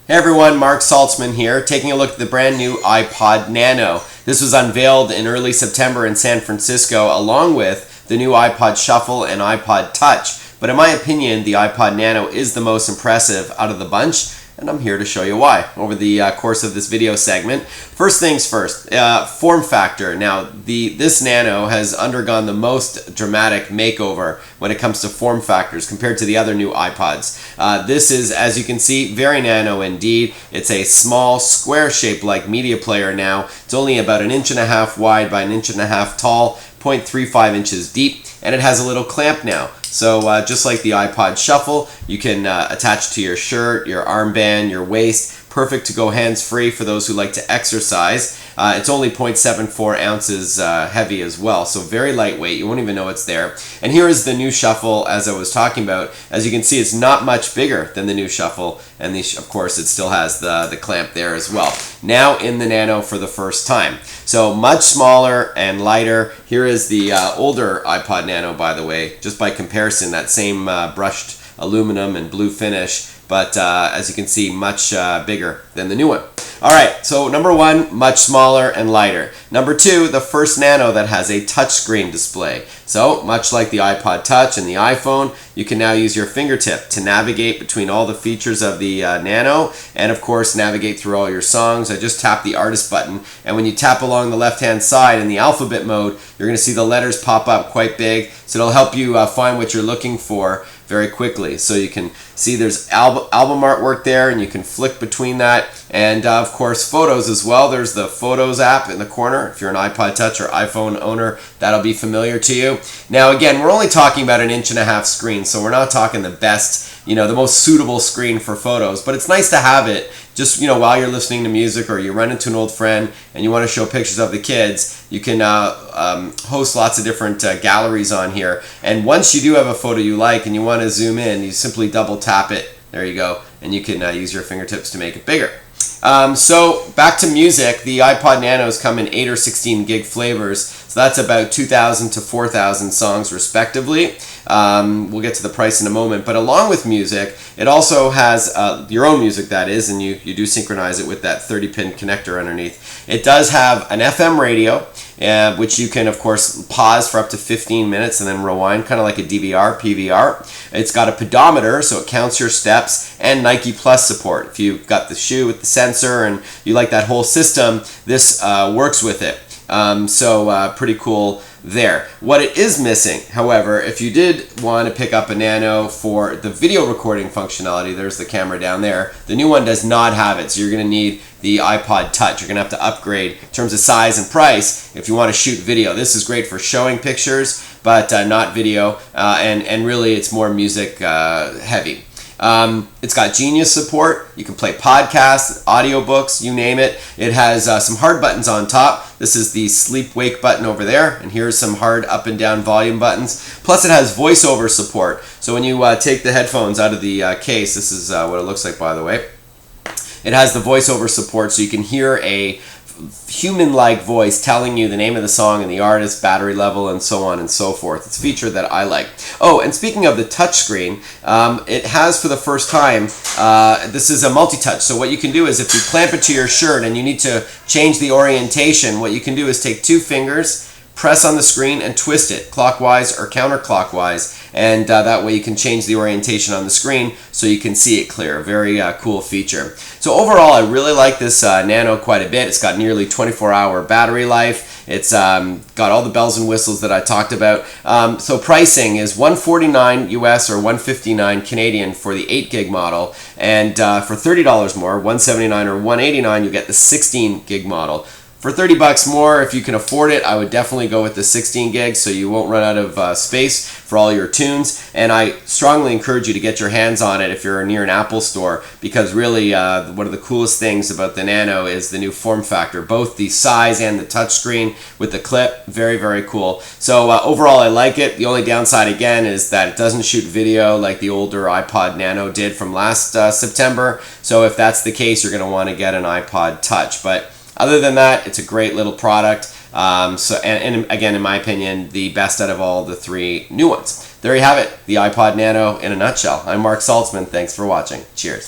Hey everyone, Mark Saltzman here, taking a look at the brand new iPod Nano. This was unveiled in early September in San Francisco, along with the new iPod Shuffle and iPod Touch. But in my opinion, the iPod Nano is the most impressive out of the bunch, and I'm here to show you why over the course of this video segment. First things first, form factor. Now, this Nano has undergone the most dramatic makeover when it comes to form factors compared to the other new iPods. This is, as you can see, very nano indeed. It's a small, square-shaped like media player now. It's only about 1.5 inches wide by 1.5 inches tall, 0.35 inches deep, and it has a little clamp now. So just like the iPod Shuffle, you can attach to your shirt, your armband, your waist. Perfect to go hands-free for those who like to exercise. It's only 0.74 ounces heavy as well, so very lightweight. You won't even know it's there. And here is the new Shuffle, as I was talking about. As you can see, it's not much bigger than the new Shuffle, and of course it still has the clamp there as well. Now in the Nano for the first time. So much smaller and lighter. Here is the older iPod Nano, by the way, just by comparison, that same brushed aluminum and blue finish, but as you can see, much bigger than the new one. Alright, so number one, much smaller and lighter. Number two, the first Nano that has a touchscreen display. So, much like the iPod Touch and the iPhone, you can now use your fingertip to navigate between all the features of the Nano, and of course navigate through all your songs. I just tap the artist button, and when you tap along the left-hand side in the alphabet mode, you're going to see the letters pop up quite big, so it'll help you find what you're looking for very quickly. So you can see there's album artwork there, and you can flick between that, and of course photos as well. There's the Photos app in the corner. If you're an iPod Touch or iPhone owner, that'll be familiar to you. Now again, we're only talking about 1.5 inches screen, so we're not talking the best, the most suitable screen for photos, but it's nice to have it just, while you're listening to music, or you run into an old friend and you want to show pictures of the kids. You can host lots of different galleries on here, and once you do have a photo you like and you want to zoom in, you simply double tap it. There you go, and you can use your fingertips to make it bigger. So back to music, the iPod Nanos come in 8 or 16 gig flavors, so that's about 2,000 to 4,000 songs respectively. We'll get to the price in a moment, but along with music, it also has your own music, that is, and you do synchronize it with that 30-pin connector underneath. It does have an FM radio, which you can, of course, pause for up to 15 minutes and then rewind, kind of like a DVR, PVR. It's got a pedometer, so it counts your steps, and Nike Plus support. If you've got the shoe with the sensor and you like that whole system, this works with it. So pretty cool there. What it is missing, however, if you did want to pick up a Nano for the video recording functionality, there's the camera down there, the new one does not have it, so you're going to need the iPod Touch. You're going to have to upgrade in terms of size and price if you want to shoot video. This is great for showing pictures, but not video, and really it's more music heavy. It's got Genius support. You can play podcasts, audiobooks, you name it. It has some hard buttons on top. This is the sleep-wake button over there, and here's some hard up and down volume buttons. Plus it has voiceover support. So when you take the headphones out of the case, this is what it looks like, by the way. It has the voiceover support, so you can hear a human-like voice telling you the name of the song and the artist, battery level, and so on and so forth. It's a feature that I like. Oh, and speaking of the touchscreen, it has for the first time, this is a multi-touch. So what you can do is if you clamp it to your shirt and you need to change the orientation, what you can do is take 2 fingers, press on the screen, and twist it clockwise or counterclockwise, and that way you can change the orientation on the screen so you can see it clear. Very cool feature. So overall, I really like this Nano quite a bit. It's got nearly 24-hour battery life. It's got all the bells and whistles that I talked about. So pricing is $149 US or $159 Canadian for the 8 gig model, and for $30 more, $179 or $189, you get the 16 gig model. For $30 more, if you can afford it, I would definitely go with the 16 gigs so you won't run out of space for all your tunes. And I strongly encourage you to get your hands on it if you're near an Apple store, because really one of the coolest things about the Nano is the new form factor, both the size and the touchscreen with the clip. Very, very cool. So overall, I like it. The only downside, again, is that it doesn't shoot video like the older iPod Nano did from last September. So if that's the case, you're going to want to get an iPod Touch. But other than that, it's a great little product. And again, in my opinion, the best out of all the 3 new ones. There you have it, the iPod Nano in a nutshell. I'm Mark Saltzman. Thanks for watching. Cheers.